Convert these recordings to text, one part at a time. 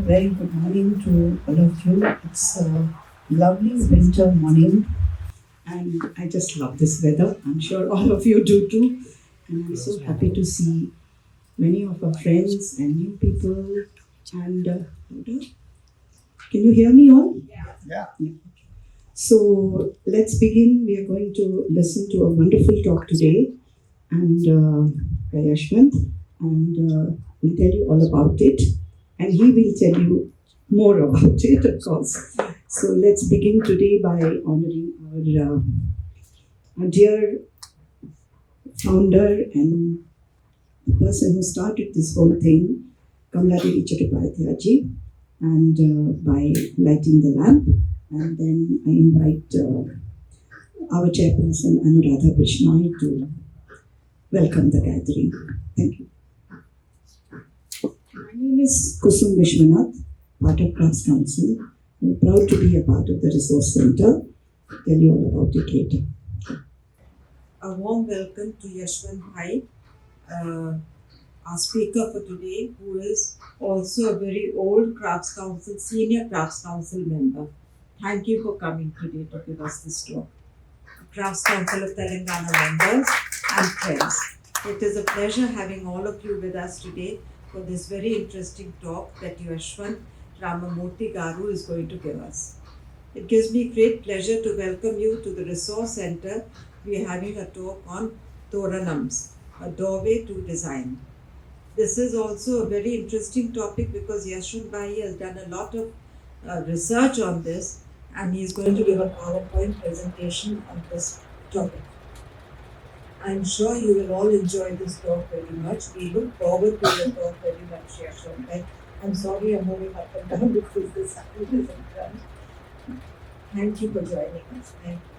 very good morning to all of you. It's a lovely winter morning, and I just love this weather. I'm sure all of you do too. And I'm so happy to see many of our friends and new people. And can you hear me all? Yeah. So let's begin. We are going to listen to a wonderful talk today, and by Yeshwant, and we'll tell you all about it, and he will tell you more about it, of course. So let's begin today by honoring our dear founder and the person who started this whole thing, Kamladevi Chattopadhyay, and by lighting the lamp. And then I invite our chairperson, Anuradha Bishnoi, to welcome the gathering. Thank you. My name is Kusum Vishwanath, part of Crafts Council. I'm proud to be a part of the Resource Center. I'll tell you all about it later. A warm welcome to Yeshwant Bhai, our speaker for today, who is also a very old Crafts Council, senior Crafts Council member. Thank you for coming today to give us this talk. Crafts Council of Telangana members and friends. It is a pleasure having all of you with us today for this very interesting talk that Yeshwant Ramamurthy Garu is going to give us. It gives me great pleasure to welcome you to the Resource Center. We are having a talk on TORANAMs, a doorway to design. This is also a very interesting topic because Yeshwant Bhai has done a lot of research on this, and he is going to give a PowerPoint presentation on this topic. I'm sure you will all enjoy this talk very much. We look forward to your talk very much, Yeshwant Bhai. I'm sorry I'm moving up and down because this is in front. Thank you for joining us. Thank you.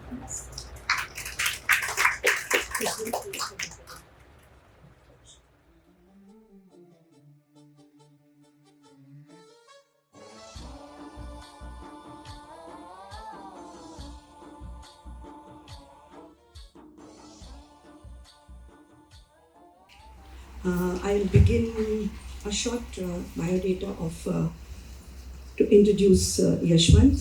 I'll begin a short biodata of to introduce Yeshwant,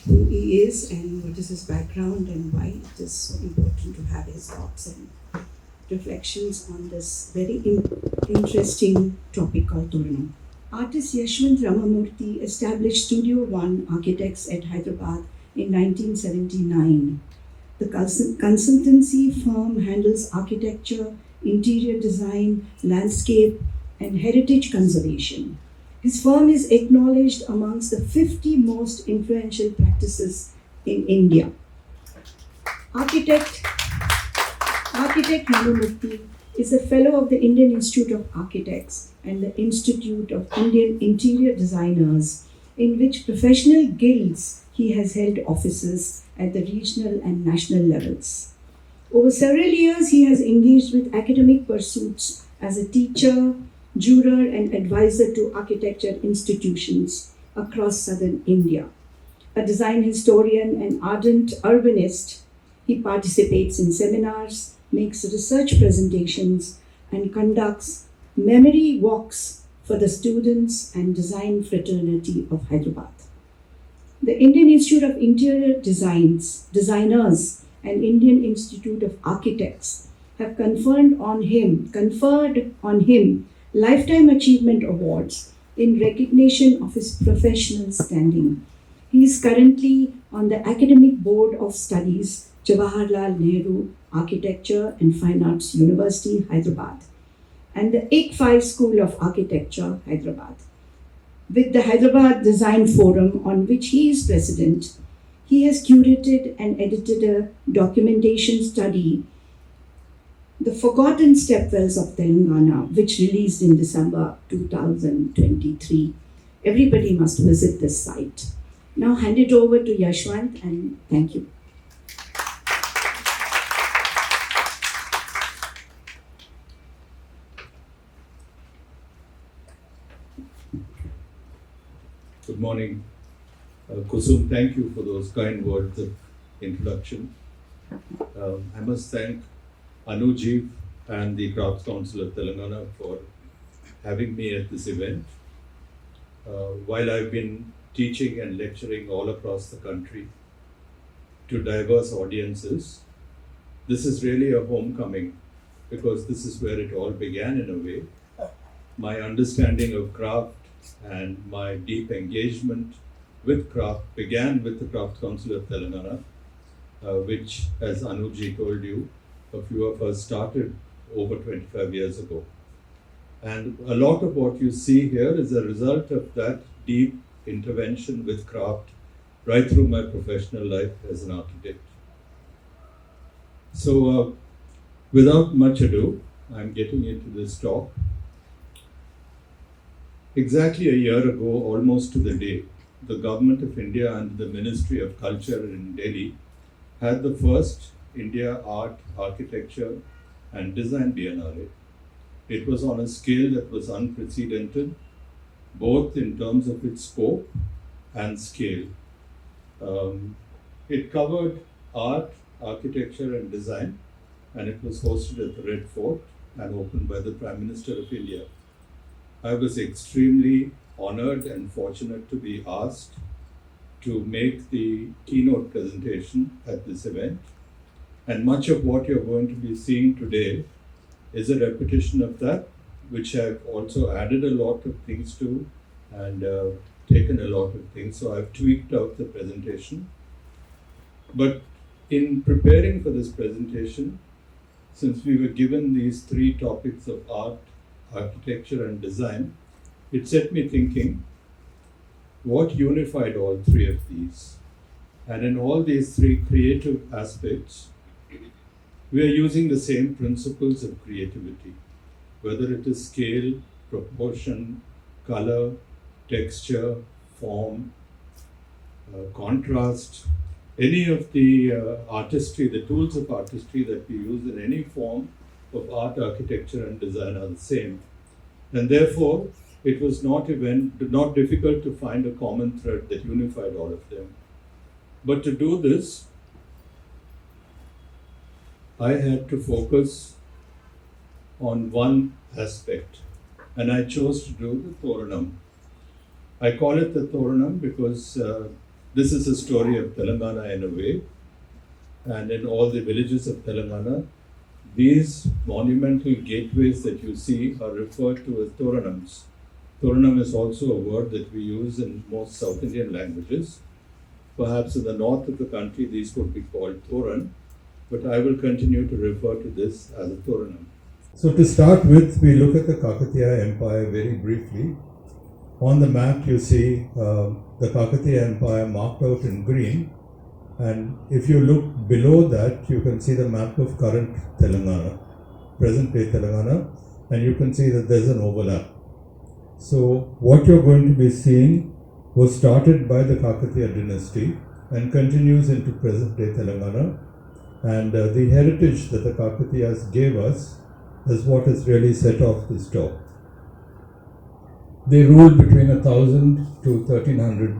who he is and what is his background and why it is so important to have his thoughts and reflections on this very interesting topic called Toranam. Artist Yeshwant Ramamurthy established Studio One Architects at Hyderabad in 1979. The consultancy firm handles architecture, interior design, landscape, and heritage conservation. His firm is acknowledged amongst the 50 most influential practices in India. Architect Ramamurthy is a fellow of the Indian Institute of Architects and the Institute of Indian Interior Designers, in which professional guilds he has held offices at the regional and national levels. Over several years, he has engaged with academic pursuits as a teacher, juror, and advisor to architecture institutions across southern India. A design historian and ardent urbanist, he participates in seminars, makes research presentations, and conducts memory walks for the students and design fraternity of Hyderabad. The Indian Institute of Interior Designers and Indian Institute of Architects have conferred on him Lifetime Achievement Awards in recognition of his professional standing. He is currently on the Academic Board of Studies, Jawaharlal Nehru Architecture and Fine Arts University, Hyderabad, and the ICFI School of Architecture, Hyderabad. With the Hyderabad Design Forum, on which he is president, he has curated and edited a documentation study, The Forgotten Stepwells of Telangana, which released in December 2023. Everybody must visit this site. Now hand it over to Yeshwant, and thank you. Good morning. Kusum, thank you for those kind words of introduction. I must thank Anujeev and the Crafts Council of Telangana for having me at this event. while I've been teaching and lecturing all across the country to diverse audiences, this is really a homecoming because this is where it all began in a way. My understanding of craft and my deep engagement with craft began with the Craft Council of Telangana, which, as Anuji told you, a few of us started over 25 years ago. And a lot of what you see here is a result of that deep intervention with craft right through my professional life as an architect. So, without much ado, I'm getting into this talk. Exactly a year ago, almost to the day, the Government of India and the Ministry of Culture in Delhi had the first India Art, Architecture and Design Biennale. It was on a scale that was unprecedented, both in terms of its scope and scale. It covered art, architecture and design, and it was hosted at the Red Fort and opened by the Prime Minister of India. I was extremely honored and fortunate to be asked to make the keynote presentation at this event. And much of what you're going to be seeing today is a repetition of that, which I've also added a lot of things to and taken a lot of things. So I've tweaked out the presentation. But in preparing for this presentation, since we were given these three topics of art, architecture and design, it set me thinking, what unified all three of these? And in all these three creative aspects, we are using the same principles of creativity, whether it is scale, proportion, color, texture, form, contrast, any of the artistry, the tools of artistry that we use in any form of art, architecture and design are the same. And therefore, it was not difficult to find a common thread that unified all of them. But to do this, I had to focus on one aspect, and I chose to do the Toranam. I call it the Toranam because this is a story of Telangana in a way, and in all the villages of Telangana, these monumental gateways that you see are referred to as Toranams. Toranam is also a word that we use in most South Indian languages. Perhaps in the north of the country, these would be called Toran, but I will continue to refer to this as a Toranam. So to start with, we look at the Kakatiya Empire very briefly. On the map, you see the Kakatiya Empire marked out in green. And if you look below that, you can see the map of current Telangana, present day Telangana, and you can see that there's an overlap. So what you're going to be seeing was started by the Kakatiya dynasty and continues into present day Telangana. And the heritage that the Kakatiyas gave us is what has really set off this talk. They ruled between 1000 to 1300.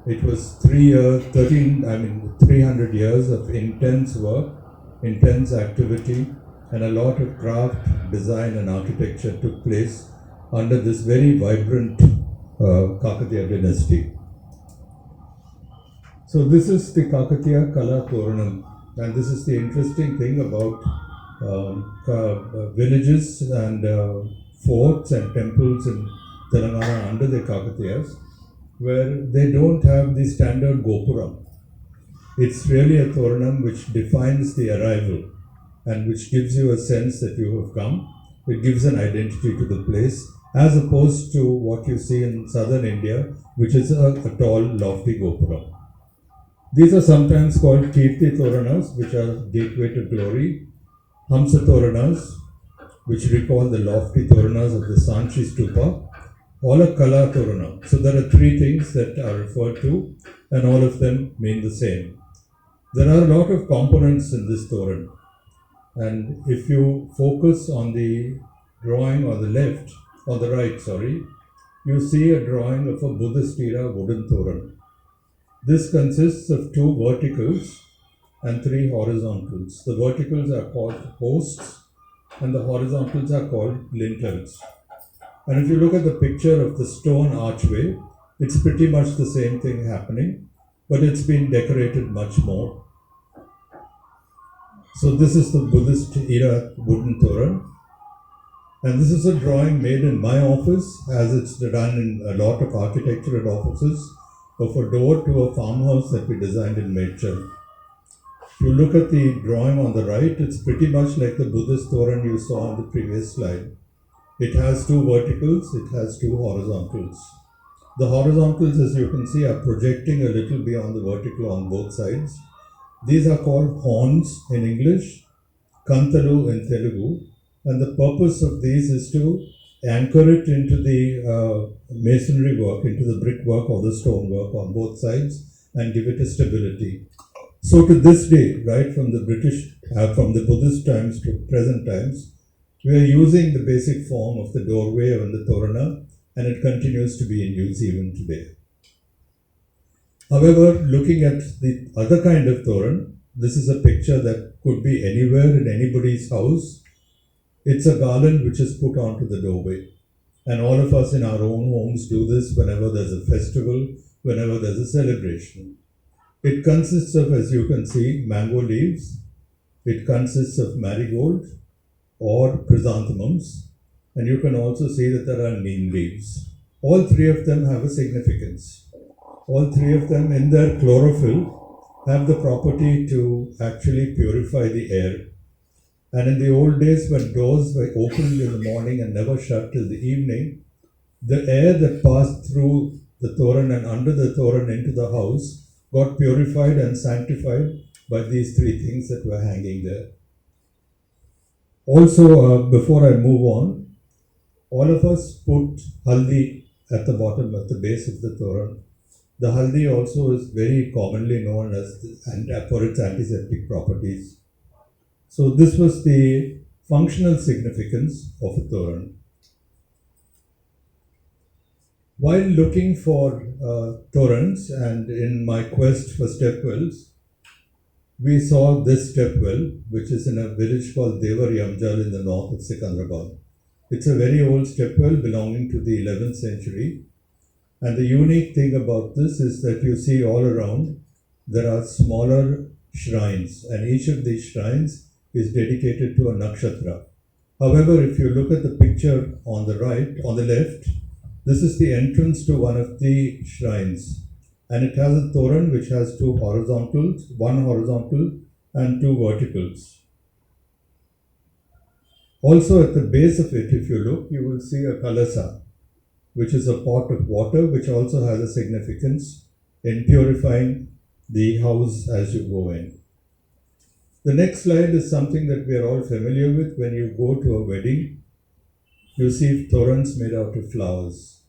It was 300 years of intense work, intense activity, and a lot of craft, design and architecture took place under this very vibrant Kakatiya dynasty. So this is the Kakatiya Kala Toranam, and this is the interesting thing about villages and forts and temples in Telangana under the Kakatiyas, where they don't have the standard gopuram. It's really a Toranam which defines the arrival and which gives you a sense that you have come. It gives an identity to the place, as opposed to what you see in southern India, which is a tall, lofty gopuram. These are sometimes called Kirti Toranas, which are gateway to glory, Hamsa Toranas, which recall the lofty Toranas of the Sanchi Stupa, all are Kala Toranam. So there are three things that are referred to, and all of them mean the same. There are a lot of components in this Toran, and if you focus on the drawing on the right, you see a drawing of a Buddhist era wooden Toran. This consists of two verticals and three horizontals. The verticals are called posts and the horizontals are called lintels. And if you look at the picture of the stone archway, it's pretty much the same thing happening, but it's been decorated much more. So this is the Buddhist era wooden Toran. And this is a drawing made in my office, as it's done in a lot of architectural offices, of a door to a farmhouse that we designed in Medchal. If you look at the drawing on the right, it's pretty much like the Buddhist Toran you saw on the previous slide. It has two verticals, it has two horizontals. The horizontals, as you can see, are projecting a little beyond the vertical on both sides. These are called horns in English, kantalu in Telugu, and the purpose of these is to anchor it into the masonry work, into the brickwork or the stonework on both sides, and give it a stability. So to this day, right from the from the Buddhist times to present times, we are using the basic form of the doorway and the torana, and it continues to be in use even today. However, looking at the other kind of toran, this is a picture that could be anywhere in anybody's house. It's a garland which is put onto the doorway. And all of us in our own homes do this whenever there's a festival, whenever there's a celebration. It consists of, as you can see, mango leaves. It consists of marigold or chrysanthemums. And you can also see that there are neem leaves. All three of them have a significance. All three of them in their chlorophyll have the property to actually purify the air. And in the old days, when doors were opened in the morning and never shut till the evening, the air that passed through the Toran and under the Toran into the house got purified and sanctified by these three things that were hanging there. Also, before I move on, all of us put haldi at the bottom, at the base of the Toran. The haldi also is very commonly known as for its antiseptic properties. So this was the functional significance of a Toran. While looking for torans and in my quest for stepwells, we saw this stepwell, which is in a village called Devar Yamjal in the north of Secunderabad. It's a very old stepwell belonging to the 11th century. And the unique thing about this is that you see all around, there are smaller shrines, and each of these shrines is dedicated to a nakshatra. However, if you look at the picture on the right, on the left, this is the entrance to one of the shrines. And it has a toran which has two horizontals, one horizontal and two verticals. Also at the base of it, if you look, you will see a kalasa, which is a pot of water, which also has a significance in purifying the house as you go in. The next slide is something that we are all familiar with. When you go to a wedding, you see torans made out of flowers.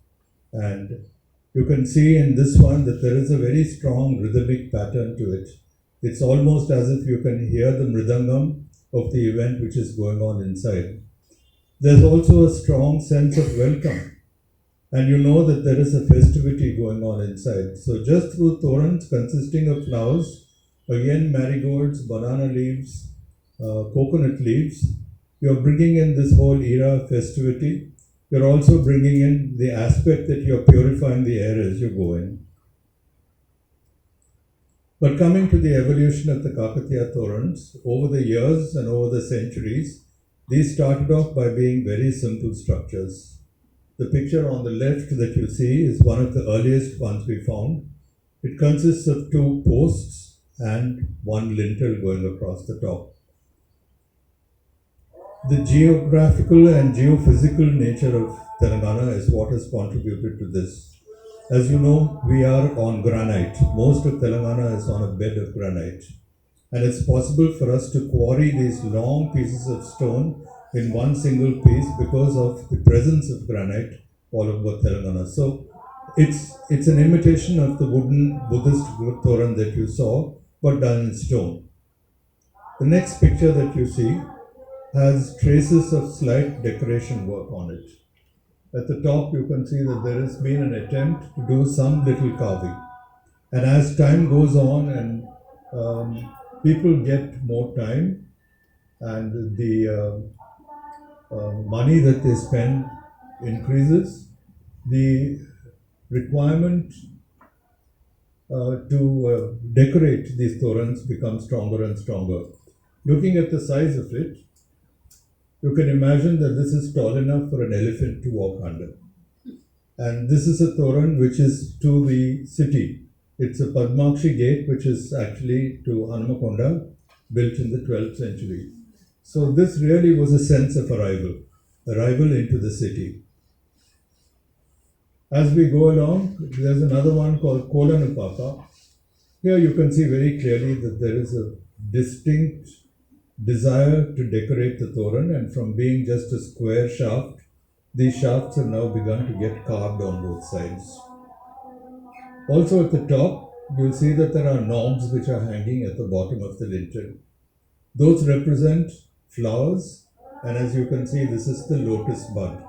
And you can see in this one that there is a very strong rhythmic pattern to it. It's almost as if you can hear the mridangam of the event which is going on inside. There's also a strong sense of welcome. And you know that there is a festivity going on inside. So just through torans consisting of flowers, again marigolds, banana leaves, coconut leaves, you're bringing in this whole era of festivity. You're also bringing in the aspect that you're purifying the air as you go in. But coming to the evolution of the Kakatiya Torans, over the years and over the centuries, these started off by being very simple structures. The picture on the left that you see is one of the earliest ones we found. It consists of two posts and one lintel going across the top. The geographical and geophysical nature of Telangana is what has contributed to this. As you know, we are on granite. Most of Telangana is on a bed of granite. And it's possible for us to quarry these long pieces of stone in one single piece because of the presence of granite all over Telangana. So it's an imitation of the wooden Buddhist Toran that you saw, but done in stone. The next picture that you see has traces of slight decoration work on it. At the top you can see that there has been an attempt to do some little carving. And as time goes on and people get more time and the money that they spend increases, the requirement to decorate these torans becomes stronger and stronger. Looking at the size of it, you can imagine that this is tall enough for an elephant to walk under. And this is a toran which is to the city. It's a Padmakshi gate which is actually to Hanamakonda, built in the 12th century. So this really was a sense of arrival into the city. As we go along, there's another one called Kolanupaka. Here you can see very clearly that there is a distinct desire to decorate the toran, and from being just a square shaft, these shafts have now begun to get carved on both sides. Also at the top, you'll see that there are knobs which are hanging at the bottom of the lintel. Those represent flowers, and as you can see, this is the lotus bud.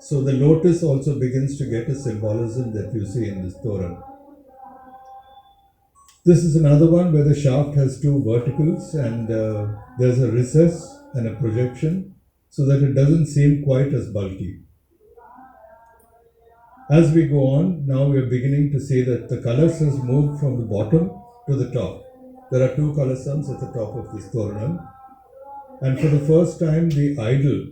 So the lotus also begins to get a symbolism that you see in this toran. This is another one where the shaft has two verticals, and there's a recess and a projection so that it doesn't seem quite as bulky. As we go on, now we are beginning to see that the colors has moved from the bottom to the top. There are two kalasams at the top of this toranam, and for the first time the idol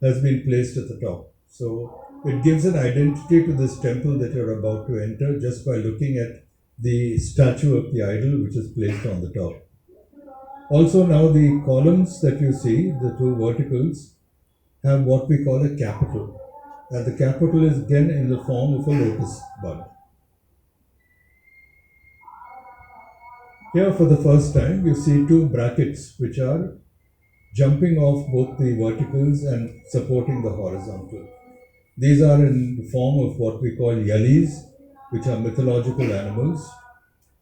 has been placed at the top. So it gives an identity to this temple that you're about to enter just by looking at the statue of the idol which is placed on the top. Also now the columns that you see, the two verticals, have what we call a capital. And the capital is again in the form of a lotus bud. Here for the first time you see two brackets which are jumping off both the verticals and supporting the horizontal. These are in the form of what we call yalis, which are mythological animals,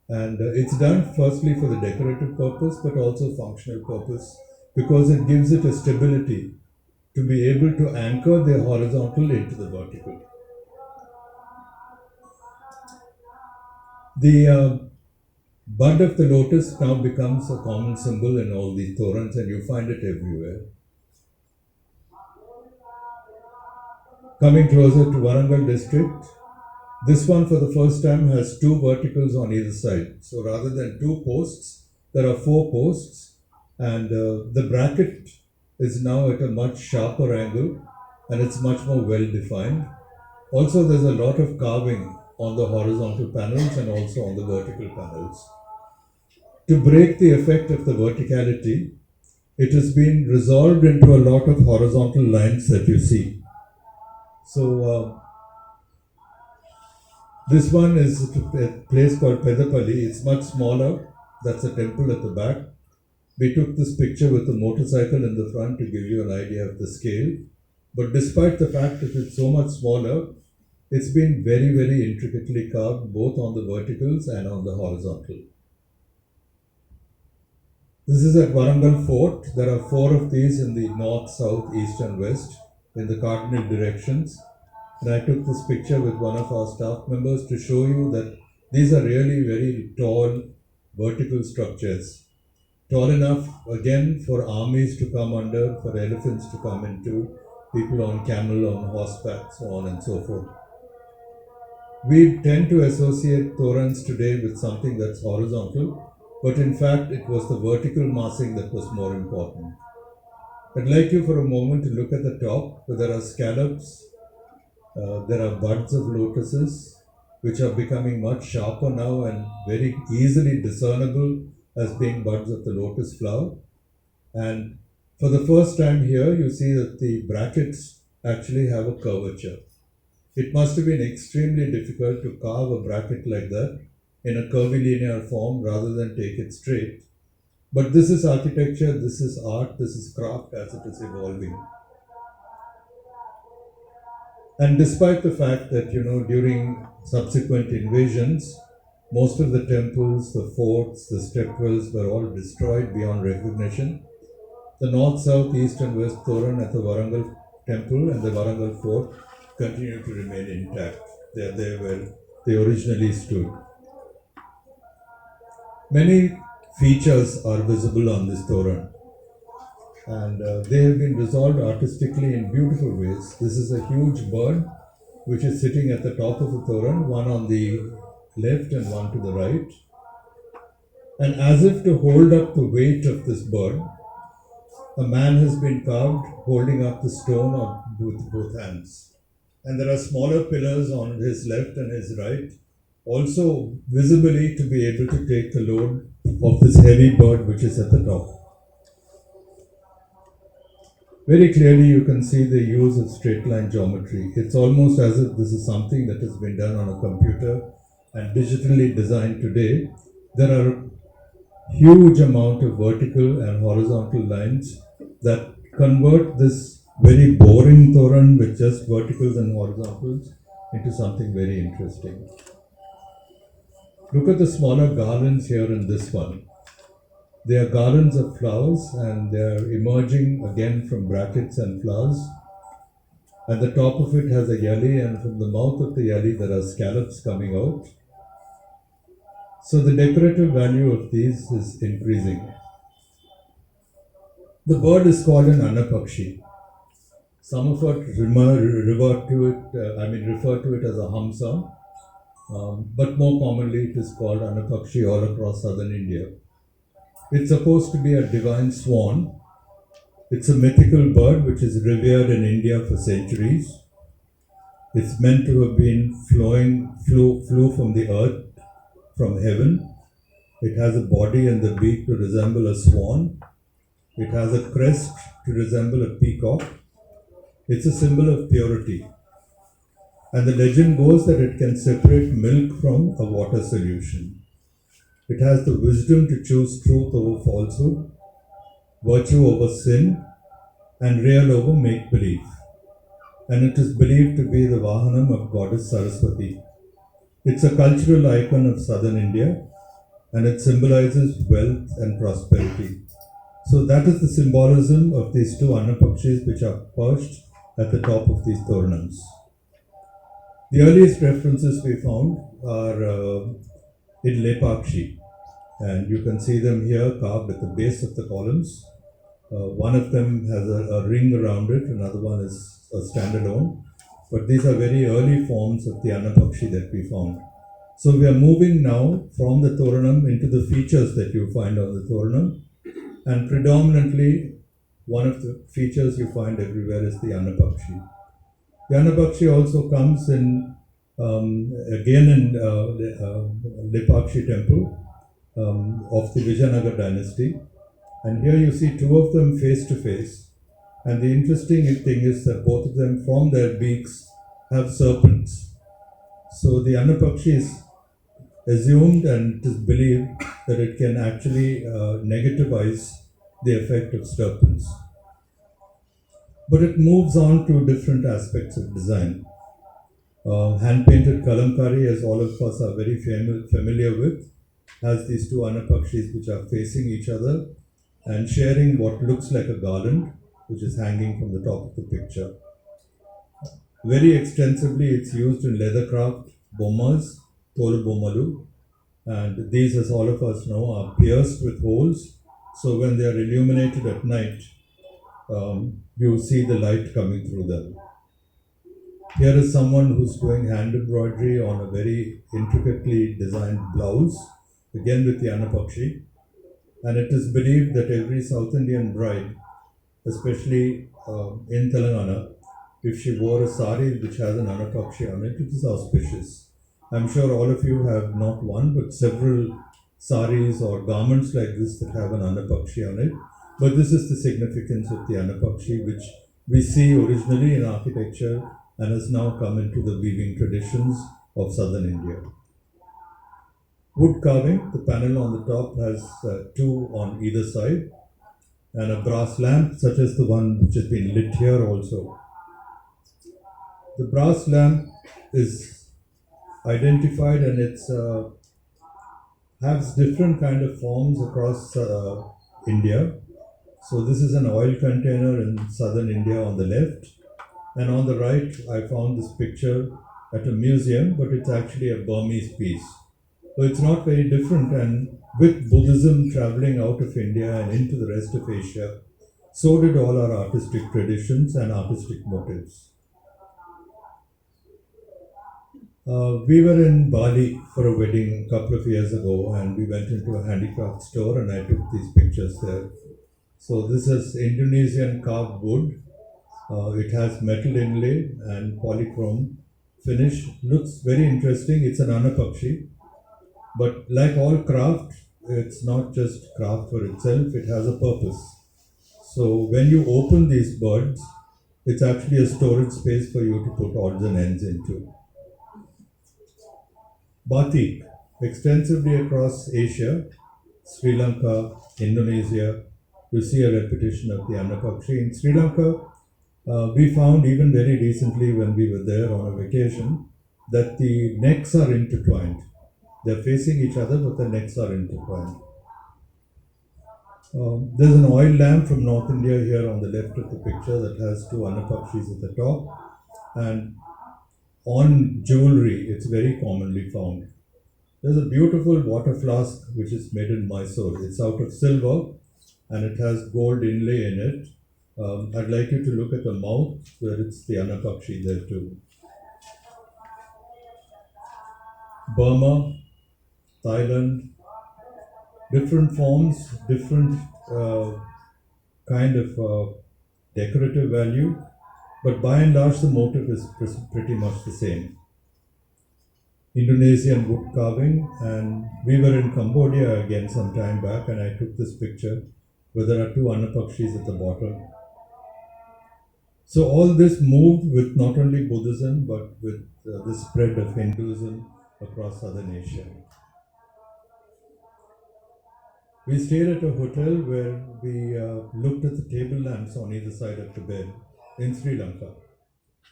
and it's done firstly for the decorative purpose but also functional purpose, because it gives it a stability to be able to anchor the horizontal into the vertical. The bud of the lotus now becomes a common symbol in all these torans, and you find it everywhere. Coming closer to Warangal district, this one for the first time has two verticals on either side. So rather than two posts, there are four posts, and the bracket is now at a much sharper angle and it's much more well defined. Also, there's a lot of carving on the horizontal panels and also on the vertical panels. To break the effect of the verticality, it has been resolved into a lot of horizontal lines that you see. So this one is a place called Pedapalli. It's much smaller. That's a temple at the back. We took this picture with a motorcycle in the front to give you an idea of the scale. But despite the fact that it's so much smaller, it's been very, very intricately carved both on the verticals and on the horizontal. This is at Warangal Fort. There are four of these in the north, south, east and west in the cardinal directions. And I took this picture with one of our staff members to show you that these are really very tall vertical structures. Tall enough again for armies to come under, for elephants to come into, people on camel, on horseback, so on and so forth. We tend to associate torans today with something that's horizontal, but in fact it was the vertical massing that was more important. I'd like you for a moment to look at the top, where there are scallops, there are buds of lotuses, which are becoming much sharper now and very easily discernible as being buds of the lotus flower. And for the first time here, you see that the brackets actually have a curvature. It must have been extremely difficult to carve a bracket like that in a curvilinear form rather than take it straight. But this is architecture, this is art, this is craft as it is evolving. And despite the fact that, during subsequent invasions, most of the temples, the forts, the stepwells were all destroyed beyond recognition, the north, south, east and west Toran at the Warangal temple and the Warangal fort continue to remain intact. They are there where they originally stood. Many features are visible on this Toran. and they have been resolved artistically in beautiful ways. This is a huge bird which is sitting at the top of the Toran, one on the left and one to the right. And as if to hold up the weight of this bird, a man has been carved holding up the stone with both hands. And there are smaller pillars on his left and his right, also visibly to be able to take the load of this heavy bird which is at the top. Very clearly you can see the use of straight line geometry. It's almost as if this is something that has been done on a computer and digitally designed today. There are huge amount of vertical and horizontal lines that convert this very boring Toran with just verticals and horizontals into something very interesting. Look at the smaller garlands here in this one. They are garlands of flowers and they are emerging again from brackets and flowers. At the top of it has a yali, and from the mouth of the yali there are scallops coming out. So the decorative value of these is increasing. The bird is called an anapakshi. Some of us refer to it as a hamsa, but more commonly it is called anapakshi all across southern India. It's supposed to be a divine swan. It's a mythical bird which is revered in India for centuries. It's meant to have been flew from the earth, from heaven. It has a body and the beak to resemble a swan. It has a crest to resemble a peacock. It's a symbol of purity. And the legend goes that it can separate milk from a water solution. It has the wisdom to choose truth over falsehood, virtue over sin, and real over make-believe. And it is believed to be the Vahanam of goddess Saraswati. It's a cultural icon of southern India, and it symbolizes wealth and prosperity. So that is the symbolism of these two anapakshis which are perched at the top of these toranams. The earliest references we found are in Lepakshi, and you can see them here carved at the base of the columns. One of them has a ring around it, another one is a standalone, but these are very early forms of the anapakshi that we found. So we are moving now from the toranam into the features that you find on the toranam, and predominantly one of the features you find everywhere is the anapakshi. The anapakshi also comes in again in Lepakshi temple of the Vijayanagar dynasty, and here you see two of them face to face, and the interesting thing is that both of them from their beaks have serpents. So the anapakshi is assumed and it is believed that it can actually negativize the effect of serpents. But it moves on to different aspects of design. Hand-painted kalamkari, as all of us are very familiar with, has these two anapakshis which are facing each other and sharing what looks like a garland which is hanging from the top of the picture. Very extensively it's used in leathercraft, bommas, tolu bommalu, and these, as all of us know, are pierced with holes, so when they are illuminated at night, you see the light coming through them. Here is someone who's doing hand embroidery on a very intricately designed blouse, again with the anapakshi, and it is believed that every South Indian bride, especially in Telangana, if she wore a sari which has an anapakshi on it, it is auspicious. I'm sure all of you have not one but several saris or garments like this that have an anapakshi on it. But this is the significance of the anapakshi, which we see originally in architecture and has now come into the weaving traditions of southern India. Wood carving, the panel on the top has two on either side, and a brass lamp such as the one which has been lit here also. The brass lamp is identified and it's has different kind of forms across India. So this is an oil container in southern India on the left, and on the right I found this picture at a museum, but it's actually a Burmese piece. So it's not very different, and with Buddhism traveling out of India and into the rest of Asia, So did all our artistic traditions and artistic motives. We were in Bali for a wedding a couple of years ago, and we went into a handicraft store and I took these pictures there. So this is Indonesian carved wood. It has metal inlay and polychrome finish. Looks very interesting. It's an anapakshi, but like all craft, it's not just craft for itself. It has a purpose. So when you open these birds, it's actually a storage space for you to put odds and ends into. Batik, extensively across Asia, Sri Lanka, Indonesia, you see a repetition of the Annapakshi. In Sri Lanka, we found even very recently when we were there on a vacation that the necks are intertwined. They're facing each other, but the necks are intertwined. There's an oil lamp from North India here on the left of the picture that has two Annapakshis at the top. And on jewelry, it's very commonly found. There's a beautiful water flask which is made in Mysore. It's out of silver and it has gold inlay in it. I'd like you to look at the mouth where it's the Annapakshi there too. Burma, Thailand, different forms, different kind of decorative value, but by and large the motif is pretty much the same. Indonesian wood carving, and we were in Cambodia again some time back and I took this picture where there are two Annapakshis at the bottom. So all this moved with not only Buddhism but with the spread of Hinduism across southern Asia. We stayed at a hotel where we looked at the table lamps on either side of the bed in Sri Lanka.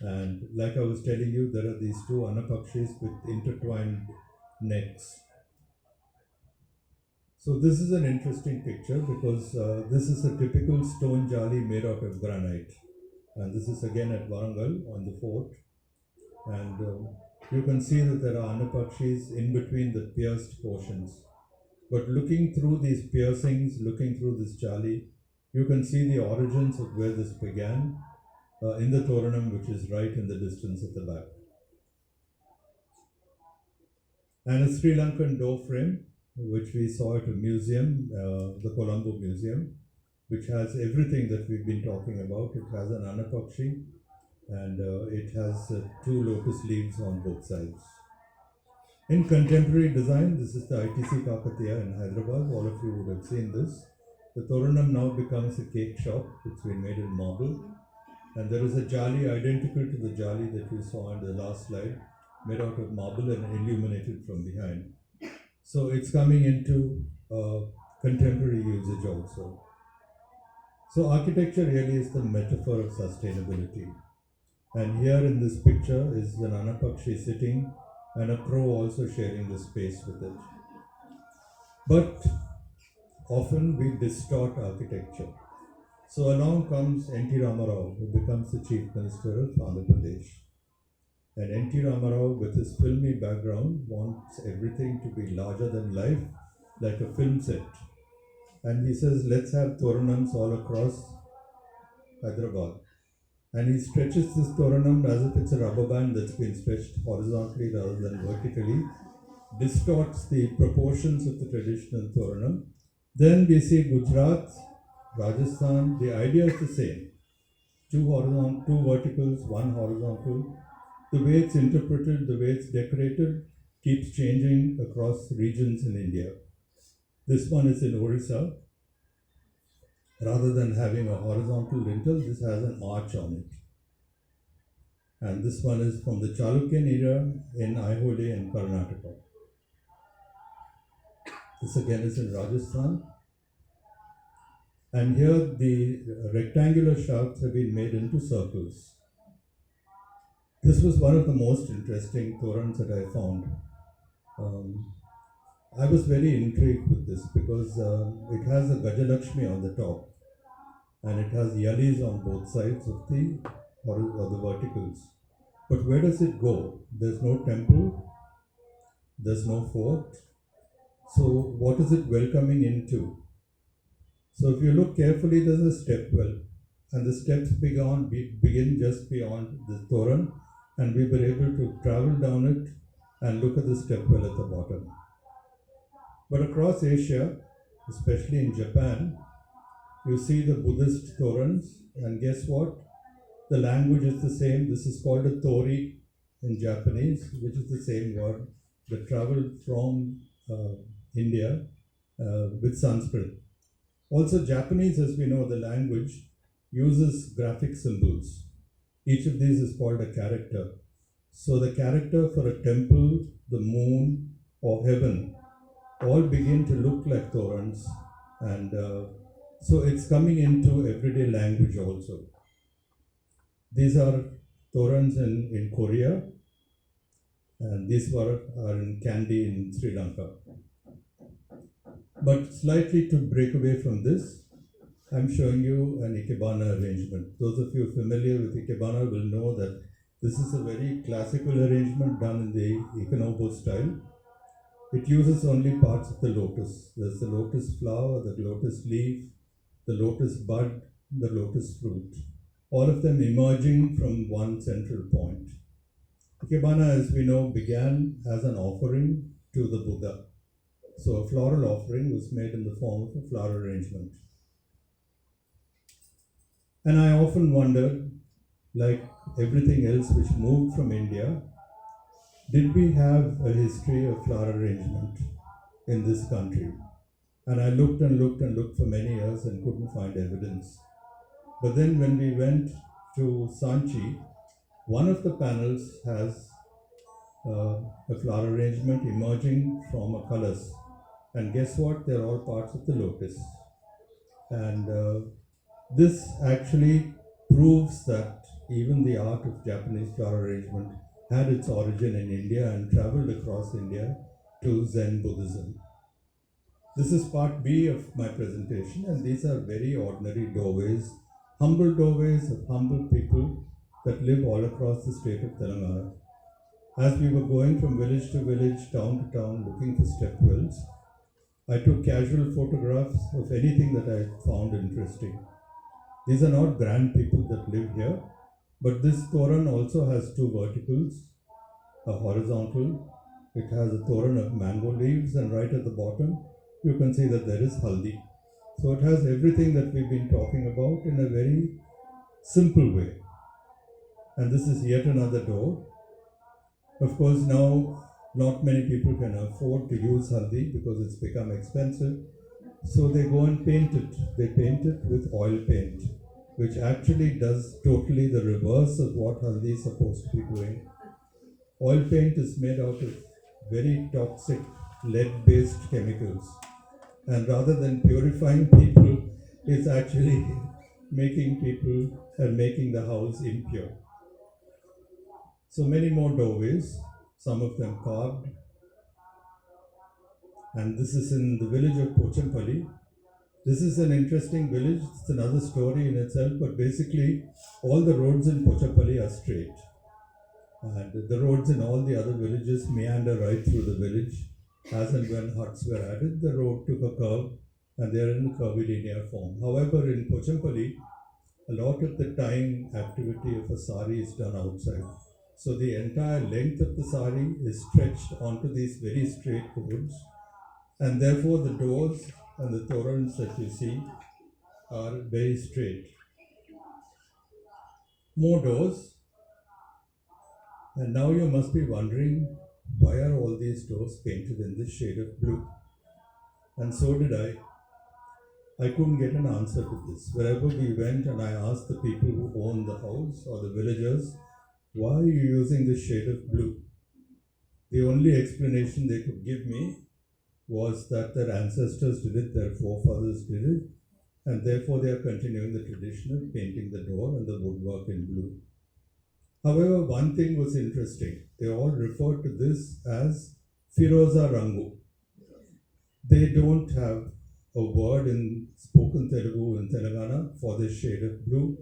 And like I was telling you, there are these two Annapakshis with intertwined necks. So this is an interesting picture because this is a typical stone jali made out of granite. And this is again at Warangal on the fort. And you can see that there are Annapakshis in between the pierced portions. But looking through these piercings, looking through this jali, you can see the origins of where this began in the Toranam, which is right in the distance at the back. And a Sri Lankan door frame, which we saw at a museum, the Colombo Museum, which has everything that we've been talking about. It has an Annapakshi and it has two lotus leaves on both sides. In contemporary design, this is the ITC Kakatiya in Hyderabad. All of you would have seen this. The Toranam now becomes a cake shop. It's been made in marble. And there is a jali identical to the jali that you saw in the last slide, made out of marble and illuminated from behind. So it's coming into contemporary usage also. So architecture really is the metaphor of sustainability. And here in this picture is an Annapakshi sitting and a crow also sharing the space with it. But often we distort architecture. So along comes N.T. Ramarao, who becomes the Chief Minister of Andhra Pradesh. And N.T. Ramarao, with his filmy background, wants everything to be larger than life, like a film set. And he says, let's have Toranams all across Hyderabad. And he stretches this Toranam as if it's a rubber band that's been stretched horizontally rather than vertically, distorts the proportions of the traditional Toranam. Then we see Gujarat, Rajasthan, the idea is the same. Two verticals, one horizontal. The way it's interpreted, the way it's decorated, keeps changing across regions in India. This one is in Orissa. Rather than having a horizontal lintel, this has an arch on it. And this one is from the Chalukyan era in Aihole in Karnataka. This again is in Rajasthan. And here the rectangular shafts have been made into circles. This was one of the most interesting torans that I found. I was very intrigued with this because it has a Gajalakshmi on the top and it has yalis on both sides of the verticals. But where does it go? There's no temple, there's no fort. So what is it welcoming into? So if you look carefully, there's a step well, and the steps begin just beyond the Toran, and we were able to travel down it and look at the step well at the bottom. But across Asia, especially in Japan, you see the Buddhist Torans, and guess what? The language is the same. This is called a Tori in Japanese, which is the same word that traveled from India with Sanskrit. Also, Japanese, as we know, the language uses graphic symbols. Each of these is called a character. So the character for a temple, the moon, or heaven all begin to look like Torans, and so it's coming into everyday language also. These are Torans in Korea, and these are in Kandy in Sri Lanka. But slightly to break away from this, I'm showing you an ikebana arrangement. Those of you familiar with ikebana will know that this is a very classical arrangement done in the Ikenobo style. It uses only parts of the lotus. There's the lotus flower, the lotus leaf, the lotus bud, the lotus fruit, all of them emerging from one central point. Ikebana, as we know, began as an offering to the Buddha. So a floral offering was made in the form of a flower arrangement. And I often wondered, like everything else which moved from India, did we have a history of flower arrangement in this country? And I looked and looked and looked for many years and couldn't find evidence. But then when we went to Sanchi, one of the panels has a flower arrangement emerging from a kalas. And guess what? They're all parts of the lotus. And this actually proves that even the art of Japanese flower arrangement had its origin in India and traveled across India to Zen Buddhism. This is part B of my presentation, and these are very ordinary doorways, humble doorways of humble people that live all across the state of Telangana. As we were going from village to village, town to town, looking for step wells, I took casual photographs of anything that I found interesting. These are not grand people that live here, but this Toran also has two verticals, a horizontal. It has a Toran of mango leaves, and right at the bottom, you can see that there is haldi. So it has everything that we've been talking about in a very simple way. And this is yet another door. Of course, now not many people can afford to use haldi because it's become expensive. So they go and paint it. They paint it with oil paint, which actually does totally the reverse of what haldi is supposed to be doing. Oil paint is made out of very toxic lead-based chemicals. And rather than purifying people, it's actually making people and making the house impure. So many more doorways, some of them carved. And this is in the village of Pochampally. This is an interesting village. It's another story in itself, but basically all the roads in Pochampally are straight. And the roads in all the other villages meander right through the village. As and when huts were added, the road took a curve and they are in curvilinear form. However, in Pochampally, a lot of the time activity of a sari is done outside. So the entire length of the sari is stretched onto these very straight roads, and therefore the doors and the torans that you see are very straight. More doors, and now you must be wondering, why are all these doors painted in this shade of blue? And so did I. I couldn't get an answer to this. Wherever we went and I asked the people who owned the house or the villagers, why are you using this shade of blue? The only explanation they could give me was that their ancestors did it, their forefathers did it, and therefore they are continuing the tradition of painting the door and the woodwork in blue. However, one thing was interesting. They all referred to this as Firoza Rangu. They don't have a word in spoken Telugu in Telangana for this shade of blue.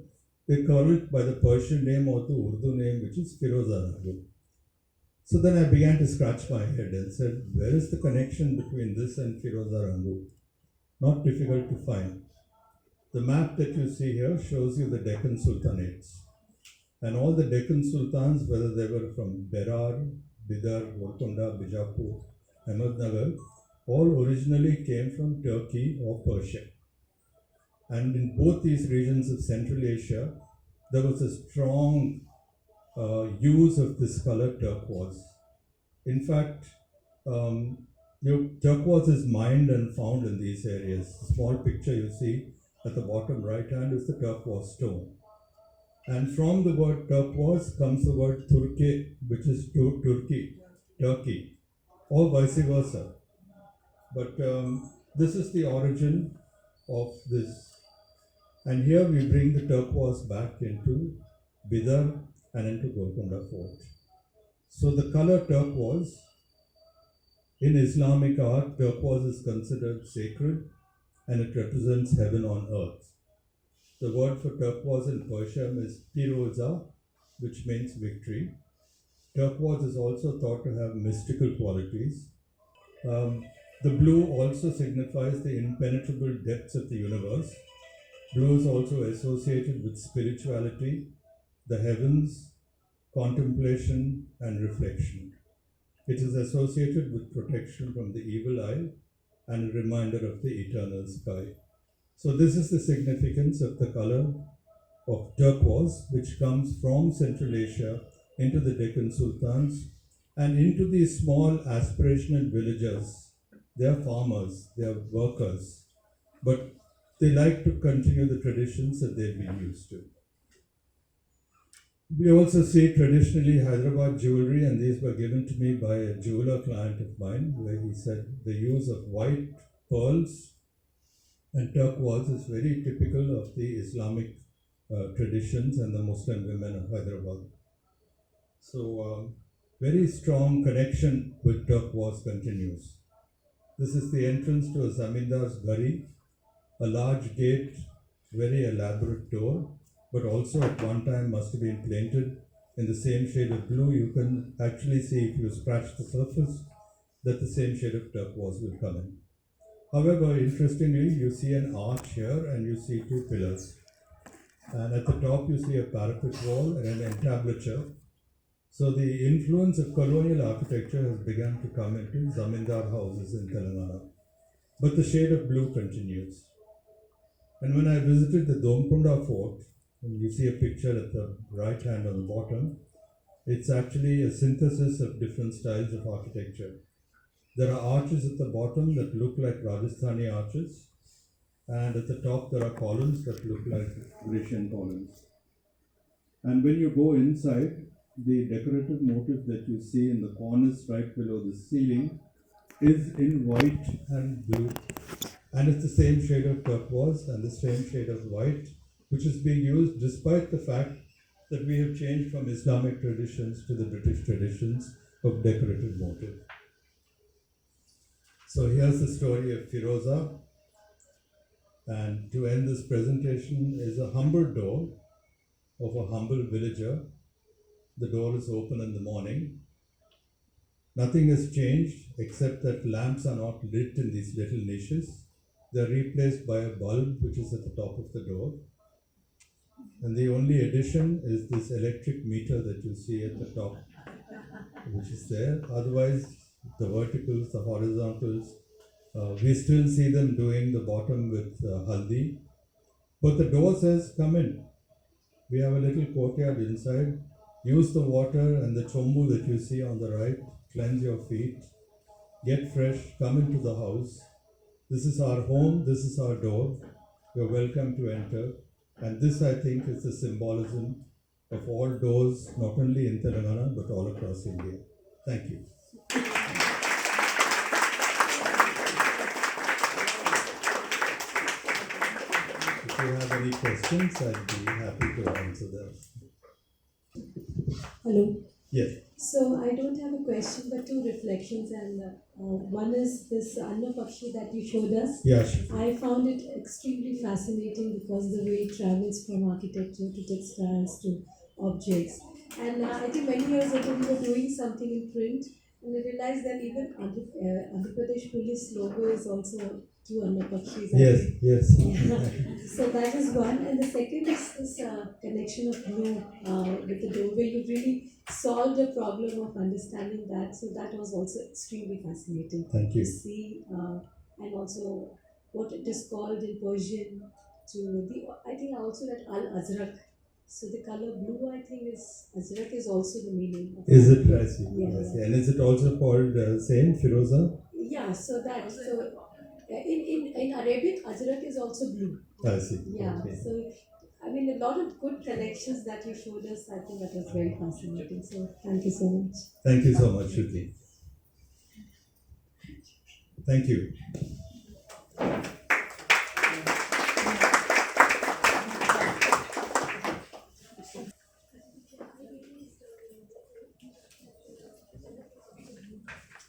They call it by the Persian name or the Urdu name, which is Firoza Rangu. So then I began to scratch my head and said, where is the connection between this and Firoza Rangu? Not difficult to find. The map that you see here shows you the Deccan Sultanates. And all the Deccan Sultans, whether they were from Berar, Bidar, Golconda, Bijapur, Ahmednagar, all originally came from Turkey or Persia. And in both these regions of Central Asia, there was a strong use of this color turquoise. In fact, turquoise is mined and found in these areas. The small picture you see at the bottom right hand is the turquoise stone. And from the word turquoise comes the word Turki, which is Turkey, or vice versa. But this is the origin of this. And here we bring the turquoise back into Bidar and into Golconda Fort. So the color turquoise, in Islamic art, turquoise is considered sacred and it represents heaven on earth. The word for turquoise in Persian is piroza, which means victory. Turquoise is also thought to have mystical qualities. The blue also signifies the impenetrable depths of the universe. Blue is also associated with spirituality, the heavens, contemplation, and reflection. It is associated with protection from the evil eye and a reminder of the eternal sky. So this is the significance of the color of turquoise, which comes from Central Asia into the Deccan Sultans and into these small aspirational villages. They are farmers, they are workers, but they like to continue the traditions that they've been used to. We also see traditionally Hyderabad jewelry, and these were given to me by a jeweler client of mine, where he said the use of white pearls and turquoise is very typical of the Islamic traditions and the Muslim women of Hyderabad. So, very strong connection with turquoise continues. This is the entrance to a Zamindar's Gari, a large gate, very elaborate door, but also at one time must have been painted in the same shade of blue. You can actually see, if you scratch the surface, that the same shade of turquoise will come in. However, interestingly, you see an arch here and you see two pillars. And at the top you see a parapet wall and an entablature. So the influence of colonial architecture has begun to come into Zamindar houses in Telangana. But the shade of blue continues. And when I visited the Domkunda Fort, and you see a picture at the right hand on the bottom, it's actually a synthesis of different styles of architecture. There are arches at the bottom that look like Rajasthani arches, and at the top there are columns that look like Grecian columns. And when you go inside, the decorative motif that you see in the corners right below the ceiling is in white and blue. And it's the same shade of turquoise and the same shade of white, which is being used despite the fact that we have changed from Islamic traditions to the British traditions of decorative motif. So here's the story of Firoza. And to end this presentation is a humble door of a humble villager. The door is open in the morning. Nothing has changed except that lamps are not lit in these little niches. They're replaced by a bulb which is at the top of the door. And the only addition is this electric meter that you see at the top, which is there. Otherwise, the verticals, the horizontals, we still see them doing the bottom with haldi. But the door says, come in. We have a little courtyard inside. Use the water and the chombu that you see on the right. Cleanse your feet. Get fresh. Come into the house. This is our home. This is our door. You're welcome to enter. And this, I think, is the symbolism of all doors, not only in Telangana, but all across India. Thank you. If you have any questions, I'd be happy to answer them. Hello. Yes. So I don't have a question, but two reflections, and one is this Anna Pakshi that you showed us. Yes. I found it extremely fascinating because the way it travels from architecture to textiles to objects. And I think many years ago we were doing something in print, and I realized that even Andhra Pradesh Police logo is also two Annapakshis. Yes, yes. Yeah. So that is one, and the second is this connection of blue with the doorway. You really solved a problem of understanding that. So that was also extremely fascinating Thank to you. see, and also what it is called in Persian. To the I think also that Al Azrak. So the color blue, I think, is Azrak is also the meaning of Is that. it? I see. Yeah, I see. yeah. And is it also called same Firoza? Yeah, so that in Arabic, Ajrak is also blue. I see. Yeah, Okay. so I mean a lot of good connections that you showed us. I think that was very fascinating. So thank you so much. Thank you so much, Shruti. Thank you.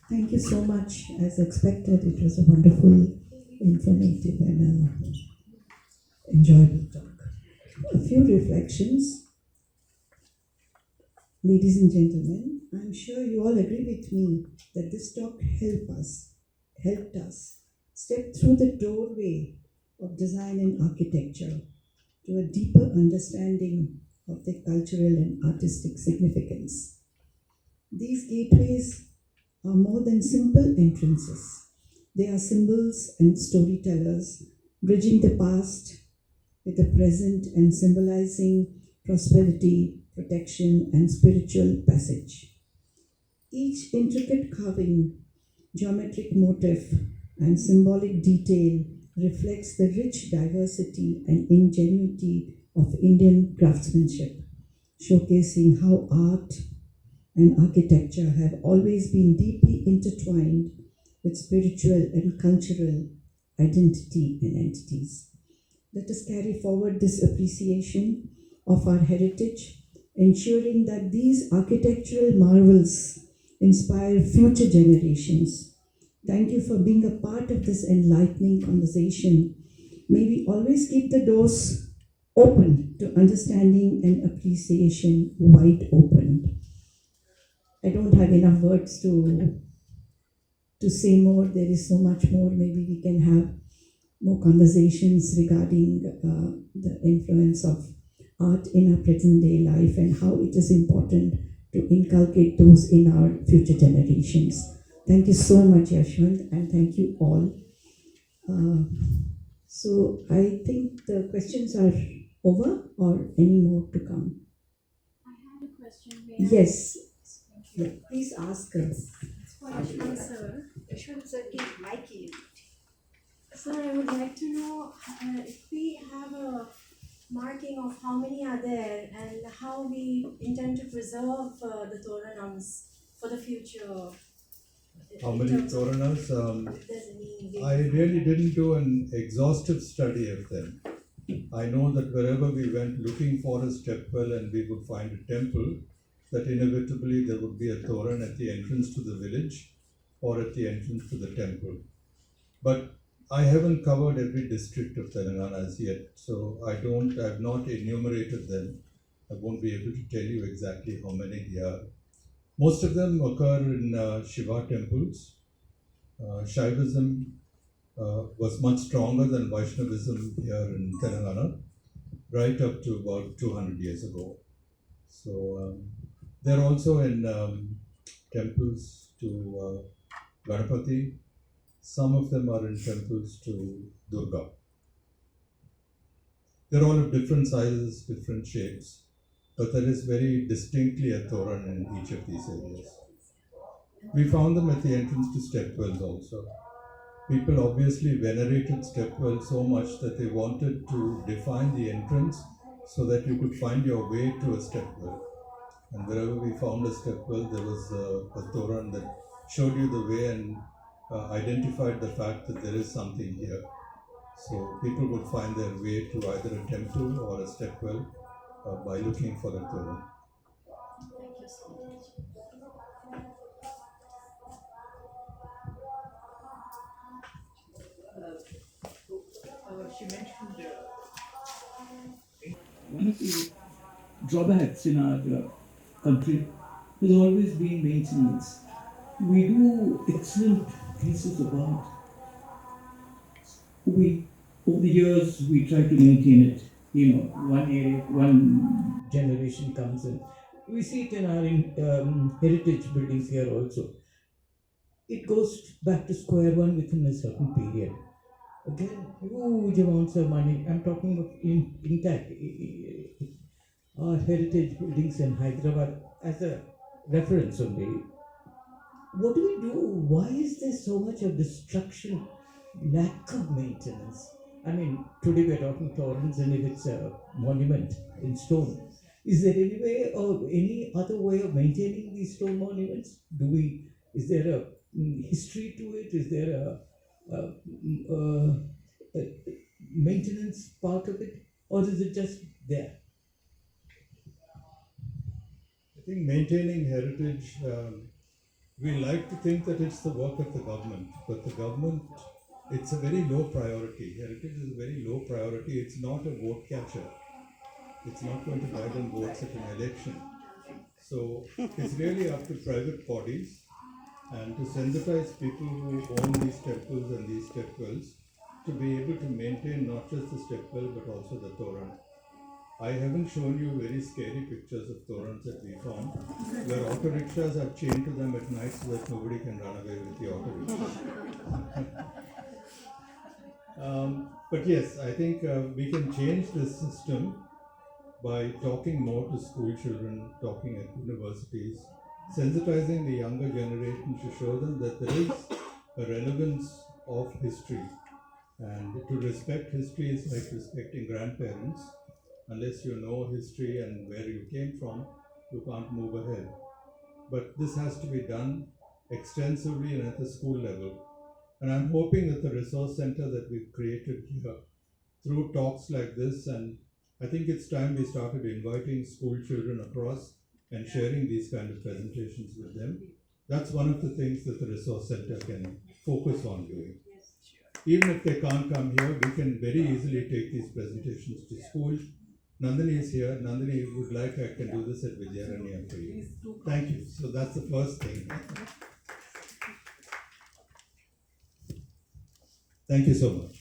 Thank you so much. As expected, it was a wonderful, informative, and enjoyable talk. A few reflections. Ladies and gentlemen, I'm sure you all agree with me that this talk helped us step through the doorway of design and architecture to a deeper understanding of their cultural and artistic significance. These gateways are more than simple entrances. They are symbols and storytellers, bridging the past with the present and symbolizing prosperity, protection, and spiritual passage. Each intricate carving, geometric motif, and symbolic detail reflects the rich diversity and ingenuity of Indian craftsmanship, showcasing how art and architecture have always been deeply intertwined with spiritual and cultural identity and entities. Let us carry forward this appreciation of our heritage, ensuring that these architectural marvels inspire future generations. Thank you for being a part of this enlightening conversation. May we always keep the doors open to understanding and appreciation wide open. I don't have enough words to say more. There is so much more. Maybe we can have more conversations regarding the influence of art in our present day life and how it is important to inculcate those in our future generations. Thank you so much, Yashwant, and thank you all. So I think the questions are over, or any more to come? I have a question. Yes. Yeah, please ask us. It's for Yashwant sir. Yashwant sir, mic. Sir, I would like to know if we have a marking of how many are there and how we intend to preserve the Toranams for the future. How in many terms of Toranas? if there's any way I to really find that. didn't do an exhaustive study of them. I know that wherever we went looking for a stepwell and we would find a temple, that inevitably there would be a Toran at the entrance to the village or at the entrance to the temple. But I haven't covered every district of Telangana as yet, so I've not enumerated them. I won't be able to tell you exactly how many there are. Most of them occur in Shiva temples. Shaivism was much stronger than Vaishnavism here in Telangana, right up to about 200 years ago. So they're also in temples to Ganapati. Some of them are in temples to Durga. They're all of different sizes, different shapes, but there is very distinctly a Toran in each of these areas. We found them at the entrance to stepwells also. People obviously venerated stepwells so much that they wanted to define the entrance so that you could find your way to a stepwell. And wherever we found a stepwell, there was a Toran that showed you the way and identified the fact that there is something here. So people would find their way to either a temple or a stepwell by looking for a Toran. Thank you so much. She mentioned one of the drawbacks in our country has always been maintenance. We do excellent pieces of art, we over the years we try to maintain it. One area, one generation comes in. We see it in our heritage buildings here also. It goes back to square one within a certain period. Again, huge amounts of money. I'm talking of intact our heritage buildings in Hyderabad as a reference only. What do we do? Why is there so much of destruction, lack of maintenance? I mean, today we're talking Torans, and if it's a monument in stone, is there any way or any other way of maintaining these stone monuments? Is there a history to it? Is there a maintenance part of it? Or is it just there? I think maintaining heritage, we like to think that it's the work of the government, but the government, it's a very low priority. Heritage is a very low priority. It's not a vote catcher. It's not going to buy them votes at an election. So it's really up to private bodies and to sensitize people who own these temples and these stepwells to be able to maintain not just the stepwell but also the Toran. I haven't shown you very scary pictures of Torans that we found, where auto rickshaws are chained to them at night so that nobody can run away with the auto rickshaw. But yes, I think we can change this system by talking more to school children, talking at universities, sensitizing the younger generation to show them that there is a relevance of history. And to respect history is like respecting grandparents. Unless you know history and where you came from, you can't move ahead. But this has to be done extensively and at the school level. And I'm hoping that the resource center that we've created here, through talks like this, and I think it's time we started inviting school children across and sharing these kind of presentations with them. That's one of the things that the resource center can focus on doing. Even if they can't come here, we can very easily take these presentations to school. Nandini is here. Nandini would like, I can do this at Vidyaranya for you. Thank you. So that's the first thing. Thank you so much.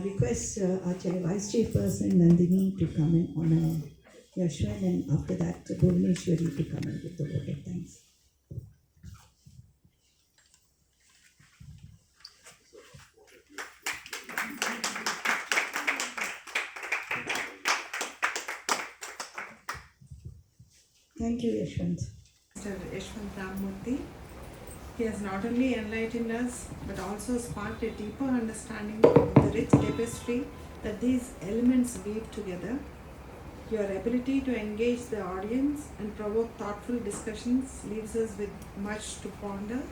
Request our Vice Chairperson Nandini to come and honor Yashwant, and after that Bhuvaneshwari to come and give the vote of thanks. Thank you, Yeshwant. Mr. Yeshwant Ramamurthy. He has not only enlightened us but also sparked a deeper understanding of the rich tapestry that these elements weave together. Your ability to engage the audience and provoke thoughtful discussions leaves us with much to ponder.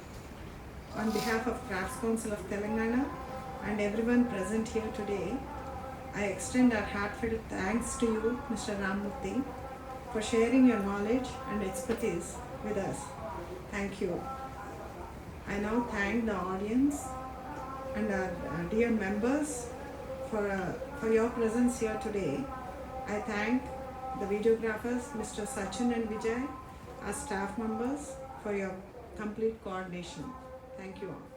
On behalf of Crafts Council of Telangana and everyone present here today, I extend our heartfelt thanks to you, Mr. Ramamurthy, for sharing your knowledge and expertise with us. Thank you. I now thank the audience and our dear members for your presence here today. I thank the videographers, Mr. Sachin and Vijay, our staff members, for your complete coordination. Thank you all.